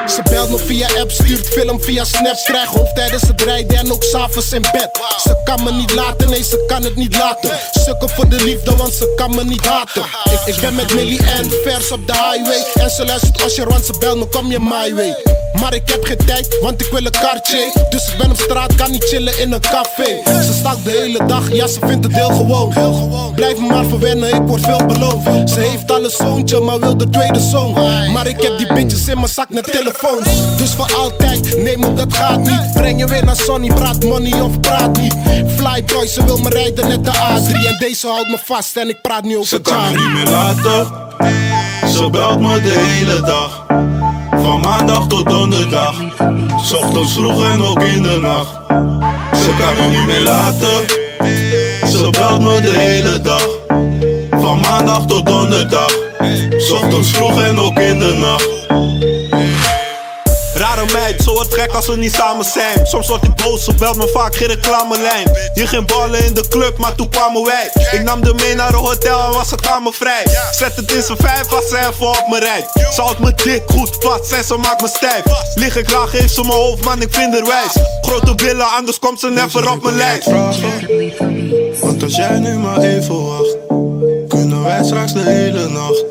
Ze belt me via app, stuurt film via Snap. Krijg hoofd tijdens het rijden en ook s'avonds in bed. Ze kan me niet laten, nee ze kan het niet laten. Sukken voor de liefde, want ze kan me niet haten. Ik ben met Millie en vers op de highway. En ze luistert als je want ze belt me, kom je my way. Maar ik heb geen tijd, want ik wil een kaartje. Dus ik ben op straat, kan niet chillen in een café. Ze staat de hele dag, ja ze vindt het heel gewoon. Blijf me maar verwennen, ik word veel beloofd. Ze heeft al een zoontje, maar wil de tweede zoon. Maar ik heb die bitches in mijn zak met telefoons. Dus voor altijd, nee maar dat gaat niet. Breng je weer naar Sonny, praat money of praat niet. Flyboy, ze wil me rijden net de A3. En deze houdt me vast en ik praat nu over Ze kan me niet meer laten. Ze belt me de hele dag. Van maandag tot donderdag. 's Ochtends vroeg en ook in de nacht. Ze kan me niet meer laten. Ze belt me de hele dag. Van maandag tot donderdag. 's Ochtends vroeg en ook in de nacht. Rare meid, zo wordt gek als we niet samen zijn. Soms word ik boos, ze belt me vaak, geen reclamelijn. Hier geen ballen in de club, maar toen kwamen wij. Ik nam de mee naar een hotel en was het kamervrij. Zet het in z'n 5 als ze even op me rijdt. Ze houdt me dik, goed vast en ze maakt me stijf. Lig ik laag, geeft ze mijn hoofd, man, ik vind haar wijs. Grote billen, anders komt ze never op mijn lijst. Want als jij nu maar even wacht, kunnen wij straks de hele nacht.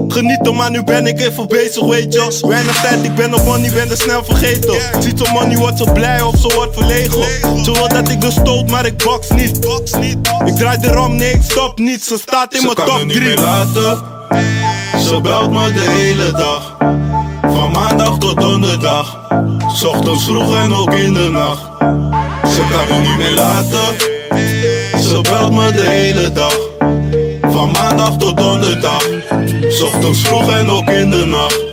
Genieten, maar nu ben ik even bezig, weet je. Weinig tijd, ik ben op money, ben er snel vergeten. Ziet zo'n money, wordt ze blij of ze wordt verlegen. Ze wil dat ik de stoot, maar ik box niet. Ik draai erom, nee ik stop niet. Ze staat in mijn top 3. Ze kan me niet meer laten. Ze belt me de hele dag. Van maandag tot donderdag. 's Ochtends vroeg en ook in de nacht. Ze kan me niet meer laten. Ze belt me de hele dag. Van maandag tot donderdag. 's Ochtends vroeg en ook in de nacht.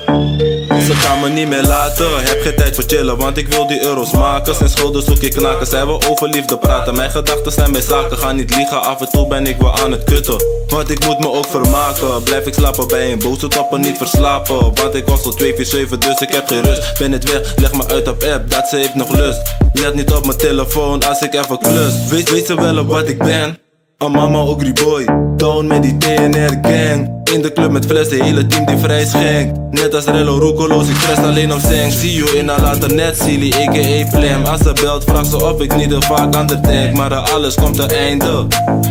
Ze kan me niet meer laten, heb geen tijd voor chillen, want ik wil die euro's maken. Zijn schulden zoek ik knaken, zij wil over liefde praten. Mijn gedachten zijn mijn zaken, ga niet liegen, af en toe ben ik wel aan het kutten. Want ik moet me ook vermaken, blijf ik slapen bij een boze topper, niet verslapen. Want ik was al 247, dus ik heb geen rust. Ben het weg, leg me uit op app, dat ze heeft nog lust. Let niet op mijn telefoon als ik even klus. Weet ze wel op wat ik ben? Een mama ogri boy, down met die TNR gang. In de club met flessen, hele team die vrij schenkt. Net als Rello roekeloos, ik stress alleen om zeng. See you in een later net, silly, a.k.a. Plam. Als ze belt, vraagt ze of ik niet vaak aan de denk. Maar alles komt een einde,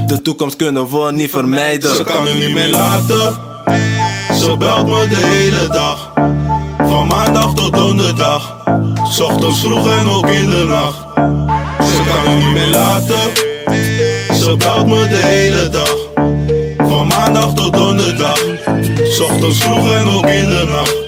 de toekomst kunnen we niet vermijden. Ze kan me niet meer laten. Ze belt me de hele dag. Van maandag tot donderdag. 's Ochtends vroeg en ook in de nacht. Ze kan me niet meer laten. Ze belt me de hele dag. Van maandag tot donderdag. 's Ochtends vroeg en ook in de nacht.